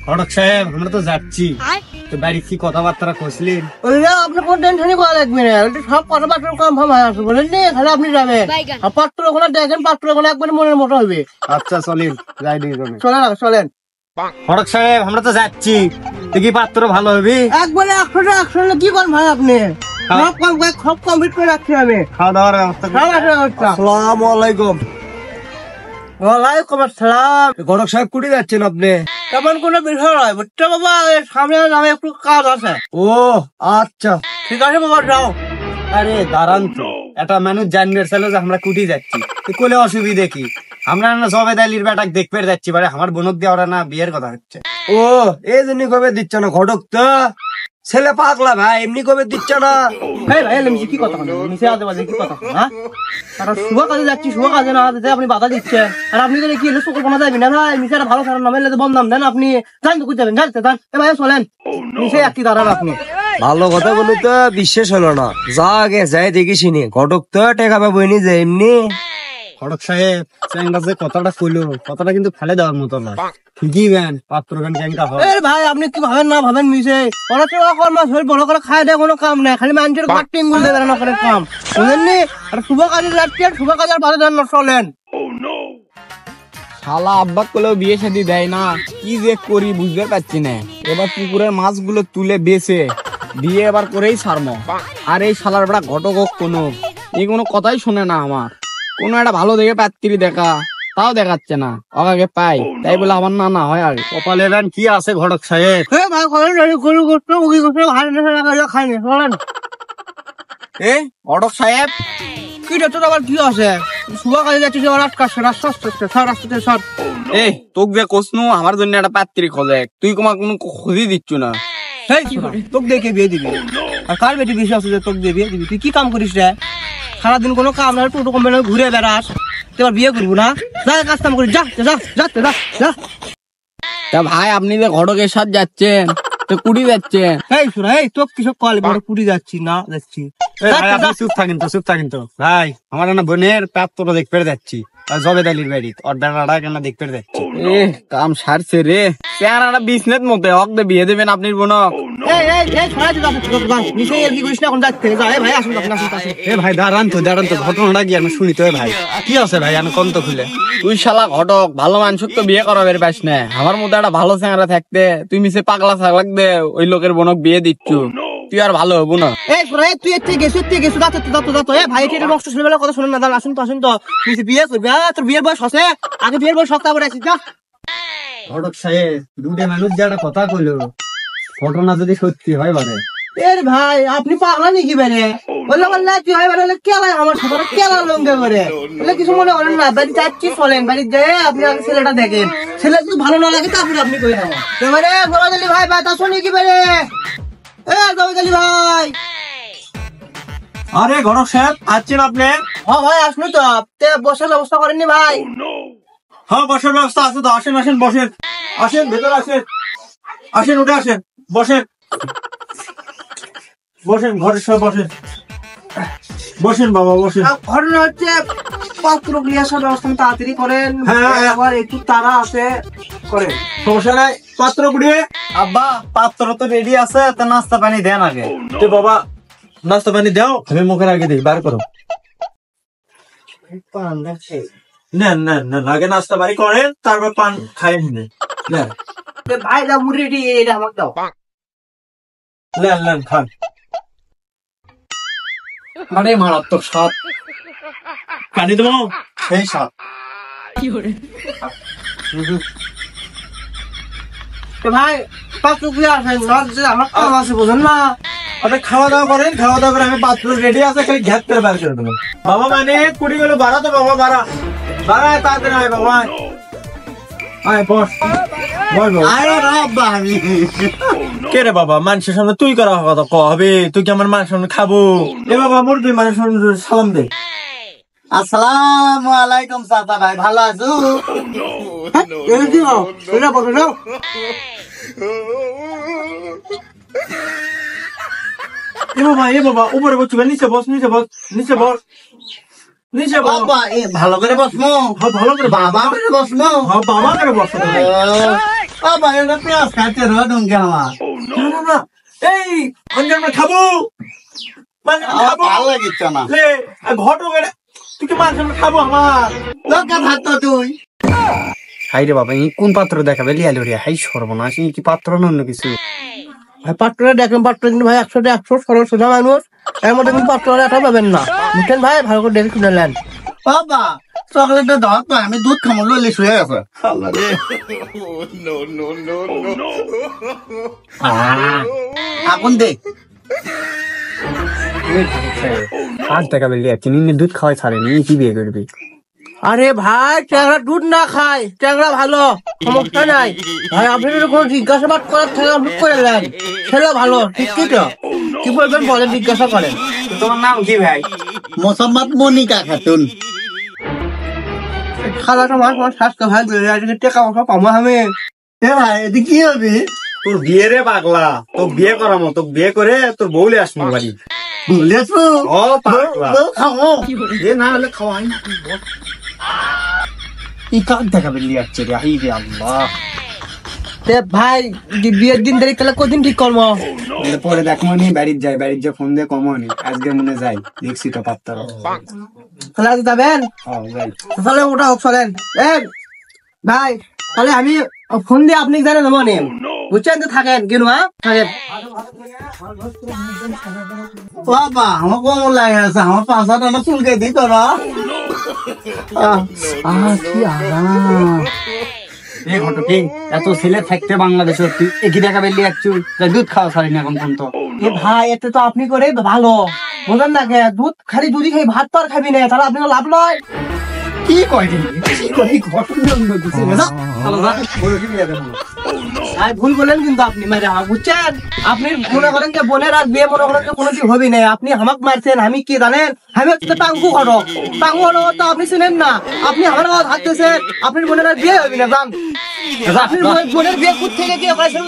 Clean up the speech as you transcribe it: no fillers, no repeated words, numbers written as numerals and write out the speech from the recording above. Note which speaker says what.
Speaker 1: ঘটক সাহেব আমরা তো যাচ্ছি, তো বাড়ি কি কথাবার্তা কইছিলেন?
Speaker 2: আপনি কোন টেনশনই করা লাগবে না, সব কথাবার্তা কনফার্ম হয়ে আসবে বলেন নি, খালি আপনি যাবেন। পাত্র ওখানে দেখেন, পাত্র ওখানে একবার মনের মতো হবে।
Speaker 1: আচ্ছা চলেন, যাই দিই
Speaker 2: চলেন চলেন।
Speaker 1: ঘটক সাহেব আমরা তো যাচ্ছি, দেখি পাত্র ভালো হবে
Speaker 2: একবারে 100 কি করেন ভাই আপনি? সব কমপ্লিট করে রাখছি আমি।
Speaker 1: খাওয়া দাওয়ার ব্যবস্থা।
Speaker 2: আসসালামু আলাইকুম। ওয়ালাইকুম আসসালাম।
Speaker 1: ঘটক সাহেব কুড়ি যাচ্ছেন আপনি?
Speaker 2: তেমন কোনো বিষয় নয় বুঝছো বাবা, সামনে নামে একটু কাজ আছে।
Speaker 1: ও আচ্ছা
Speaker 2: ঠিক আছে বাবা, যাও।
Speaker 1: আরে দাঁড়ান তো, একটা মানুষ জানিয়ে ছিল যে আমরা কুটি যাচ্ছি, কোলে অসুবিধে কি? আমরা না জবেদ আলীর বেটাক দেখতে যাচ্ছি, মানে আমার বোনক দিয়ে ওরা না বিয়ের কথা হচ্ছে।
Speaker 2: ও এই জন্য কবে দিচ্ছ না ঘটক? তো ছেলে পাগলা ভাই, এমনি কবে দিচ্ছ না? ভাই ভাই কি কথা মিশে আদে বাজে কি কথা? হ্যাঁ তারা শুভ কাজে যাচ্ছি, শুভ কাজে না যেতে আপনি বাধা দিচ্ছেন। আর আপনি তো কি চোখ কোনা যাবেন না ভাই, মিশে ভালো খারাপ নামে বদনাম দেন আপনি। জান তো যাবেন, জানতে যান এ ভাই, চলেন মিশে একটি দাঁড়ান আপনি। ভালো কথা বলি তো বিশ্বাস হলো না, যা আগে যাই দেখিসিনি। ঘটক তো টেকা পাবো নি যে এমনি।
Speaker 1: ঘটক সাহেব চ্যাংটা যে কথাটা কইলো, কথাটা কিন্তু ফেলে দেওয়ার মতো না। ঠিকই বেন পাত্র গান চ্যাংটা হয়।
Speaker 2: ভাই আপনি কি ভাবেন না ভাবেন মিশে ওরা তো মাছ বড় করে খায় দেয়, কোনো কাম নাই, খালি মানুষের কাটিং গুলো দেবে না করে কাম বুঝলেননি। আর শুভ কাজের যাচ্ছি, আর শুভ কাজের বাধা দেন না, চলেন।
Speaker 3: শালা আব্বা কোলেও বিয়ে শাদী দেয় না, কি যে করি বুঝতে পারছি না। এবার পুকুরের মাছগুলো তুলে বেছে দিয়ে এবার করেই ছাড়বো। আর এই শালার বেড়া ঘটক কোনো এই কোনো কথাই শোনে না আমার। কোনো একটা ভালো দেখে পাত্রী দেখা, তাও দেখাচ্ছে না, আগে পাই তাই বলে আমার না হয়। আগে
Speaker 1: কপালে রান কি আছে ঘটক সাহেব?
Speaker 2: ভাই গরু গোস্ত মুরগি গোস্ত খাইনি, চলেন।
Speaker 3: এ ঘটক সাহেব
Speaker 2: কি তো আবার কি আছে? শুভ কাজে যাচ্ছি, আটকাচ্ছে রাস্তাতে সর।
Speaker 3: এ তোক যে কোসনু আমার জন্য একটা পাত্রী খোঁজে, তুই তোমার কোনো খুঁজে দিচ্ছ না।
Speaker 2: তোকে দেখে বিয়ে দিবি? আর কার বেটি বেশি আছে যে তোকে দিয়ে বিয়ে দিবি? তুই কি কাম করিস রে? সারাদিন কোনো কাম না, টোটো কোম্পানি ঘুরে বেড়াস, এবার বিয়ে করবো না? যা কাজ কাম করিস, যা।
Speaker 3: তা ভাই আপনি যে ঘটকের সাথে যাচ্ছেন, তো কুড়ি যাচ্ছেন?
Speaker 2: তোকে কিসব কল বড় কুড়ি যাচ্ছি না যাচ্ছি।
Speaker 1: চুপ থাকেন তো ভাই, আমার না বোনের পাত্র দেখতে যাচ্ছি, জবেদ আলীর বাড়ি, ওর বেড়াটা কেন দেখতে যাচ্ছি।
Speaker 3: এ কাম সারছে রে, চেহারাটা বিজনেস মতে হক দে বিয়ে দেবেন আপনি বোনক।
Speaker 1: ভাই দাঁড়ান তো ঘটনাটা কি আমি শুনি তো। ভাই কি আছে ভাই, আমি কন্ত খুলে।
Speaker 3: তুই শালা ঘটক ভালো মানুষক তো বিয়ে করাবের পাস না, আমার মতো একটা ভালো চেহারা থাকতে তুই মিশে পাগলা ছাগলাক দে ওই লোকের বোনক বিয়ে দিচ্ছ, তুই আর ভালো হবো না।
Speaker 2: তুই গেছো ভাই, নষ্ট ছেলেবেলার কথা শুনে না। আসুন তো বিয়ে করবি, তোর বিয়ের বয়স আছে, আগে বিয়ের বয়স সপ্তাহ আসিস না।
Speaker 1: ঘটক সাহেব দুটো মানুষ যে একটা কথা কইলো, ঘটনা যদি সত্যি হয় বারে।
Speaker 2: ভাই আপনি পাগলা নাকি বেরে? বললে কি হয় বেরে? কেলা আমার সাথে কেলা লঙ্গে করে বলে কিছু মনে করেন না। বাড়ি যাচ্ছি, চলেন বাড়ি যেয়ে আপনি আগে ছেলেটা দেখেন। ছেলে যদি ভালো না লাগে তারপরে আপনি কই যাবেন। এবারে জবাদ আলী ভাই বাতা শুনি কি বেরে? জবাদ আলী ভাই।
Speaker 1: আরে ঘটক সাহেব আসছেন আপনি?
Speaker 2: হ্যাঁ ভাই আসলো তো, বসার ব্যবস্থা করেননি ভাই?
Speaker 1: হ্যাঁ বসার ব্যবস্থা আছে তো, আসেন আসেন ভেতরে আসেন উঠে আসেন, বসেন ঘরের সব বসেন বাবা বসেন।
Speaker 2: ঘটনা হচ্ছে পাত্র ক্লিয়ার ব্যবস্থা তাড়াতাড়ি করেন।
Speaker 1: হ্যাঁ
Speaker 2: আবার একটু তারা আছে করেন,
Speaker 1: সমস্যা নাই। পাত্র কুড়িয়ে আব্বা, পাত্র তো রেডি আছে, তা নাস্তা পানি দেন আগে। তো বাবা নাস্তা পানি দাও, আমি মুখের আগে দিই, বার করো। না আগে নাস্তা পানি করেন, তারপর পান খাই নেন।
Speaker 2: ভাই দাও মুড়ি রেডি, এটা আমাকে দাও।
Speaker 1: নেন খান।
Speaker 3: আরে মারাত্মক স্বাদ,
Speaker 1: পানি দেবো সেই স্বাদ।
Speaker 2: ভাই পাত্র ক্লিয়ার আছে, আমার কাম আছে বুঝেন না।
Speaker 1: আপনি খাওয়া দাওয়া করেন, আমি পাত্র রেডি আছে, খালি ঘ্যাত করে বার করে দেবো। বাবা মানে কুড়ি গুলো বাড়া তো, বাবা বাড়া তাড়াতাড়ি আয় বাবা, আয় বস কে রে বাবা? মানুষের সামনে তুই করা কথা কবে? তুই কি আমার মানুষের সামনে খাবো? এ বাবা মুরগি মানুষের সামনে সালাম দে।
Speaker 2: আসসালামু আলাইকুম চাচা ভাই, ভালো আছো?
Speaker 1: এ বাবা উপরে বসু, নিচে বস
Speaker 2: বাবা ভালো করে বসমো,
Speaker 1: ভালো করে
Speaker 2: বাবা করে বসমো,
Speaker 1: বাবা করে বস। ভাই এটা পেঁয়াজ খাইতে রো ডঙ্গে আমার না না এই অঞ্জন আমরা খাবো মানে খাবো
Speaker 4: ভালো লাগিচ্ছে না
Speaker 1: লে ঘটক এটা তুই কি মাছ আমরা খাবো আমার
Speaker 4: লঙ্কা ভাত তুই
Speaker 2: হাই রে বাবা এই কোন পাত্র দেখাবে লিয়ালো রে হাই সর্বনাশ এই কি পাত্র না অন্য কিছু ভাই পাত্রটা দেখেন পাত্র কিন্তু ভাই 100 সরল সোজা মানুষ এর মধ্যে কিন্তু পাত্রটা একটা পাবেন না বুঝছেন ভাই ভালো করে দেখে শুনে নেন
Speaker 4: বাবা চকলেটটা দাও তো আমি দুধ খামো লইলে শুয়ে গেছে আল্লাহ রে আগুন দে
Speaker 2: আজ দেখাবে লিয়া চিনি দুধ খাওয়াই ছাড়েনি কি বিয়ে করবি
Speaker 3: আরে ভাই ট্যাংরা দুধ না খায় ট্যাংরা ভালো সমস্যা নাই ভাই আপনি যদি কোনো জিজ্ঞাসাবাদ করার থেকে আপনি করে নেন সেটা ভালো ঠিক কি তো কি বলবেন বলেন জিজ্ঞাসা করেন
Speaker 2: তোমার নাম কি ভাই
Speaker 4: মোসাম্মদ মনিকা খাতুন
Speaker 3: খালাটা মাছ মাছ স্বাস্থ্য ভাই বেড়ে আজকে টেকা মশা পাবো আমি
Speaker 4: এ ভাই এটি কি হবে
Speaker 1: তোর বিয়ে রে পাগলা তোর বিয়ে করামো তোর বিয়ে করে তোর বউলে আসবো বাড়ি
Speaker 4: বলেছো
Speaker 1: ও পাগলা
Speaker 4: খামো
Speaker 1: এ না হলে খাওয়াই না
Speaker 2: এই কাক দেখাবে লিয়াচ্ছে রে হাই রে আল্লাহ
Speaker 3: ভাই বিয়ের দিন তারিখ তাহলে কদিন ঠিক করবো
Speaker 2: পরে দেখ মনে বাড়ির যাই বাড়ির যে ফোন দিয়ে কমনি আজকে মনে যাই দেখছি তো পাত্তা
Speaker 3: তাহলে আজ যাবেন
Speaker 2: যাই
Speaker 3: তাহলে ওটা হোক চলেন ভাই তাহলে আমি ফোন দিয়ে আপনি জানেন মনে বুঝছেন তো থাকেন কেন হ্যাঁ থাকেন
Speaker 4: বাবা আমার কোমর লাগে আছে আমার পাঁচটা না চুলকে দিত না
Speaker 2: কি আরাম এই ঘটকে এত ছেলে থাকতে বাংলাদেশে তুই একই দেখাবে লিয়াচ্ছু দুধ খাওয়া ছাড়ি না এখন পর্যন্ত
Speaker 3: এ ভাই এতে তো আপনি করে ভালো বুঝলেন না কে দুধ খালি দুধই খাই ভাত তো আর খাবি না তাহলে আপনি লাভ নয়
Speaker 2: কি কয় রে কি কয় ঘটনা দিছে না
Speaker 3: আর ভুল বললেন কিন্তু আপনি মারে আমাকে বুঝছেন আপনি মনে করেন যে বোনের আর বিয়ে মনে করেন যে কোনো কিছু হবে না আপনি আমাকে মারছেন আমি কি জানেন আমি হচ্ছে টাঙ্গু ঘটক তো আপনি শুনেন না আপনি আমার কথা থাকতেছেন আপনার বোনের আর বিয়ে হবে না জান আপনি বোনের বিয়ে কোথা থেকে কি করেছেন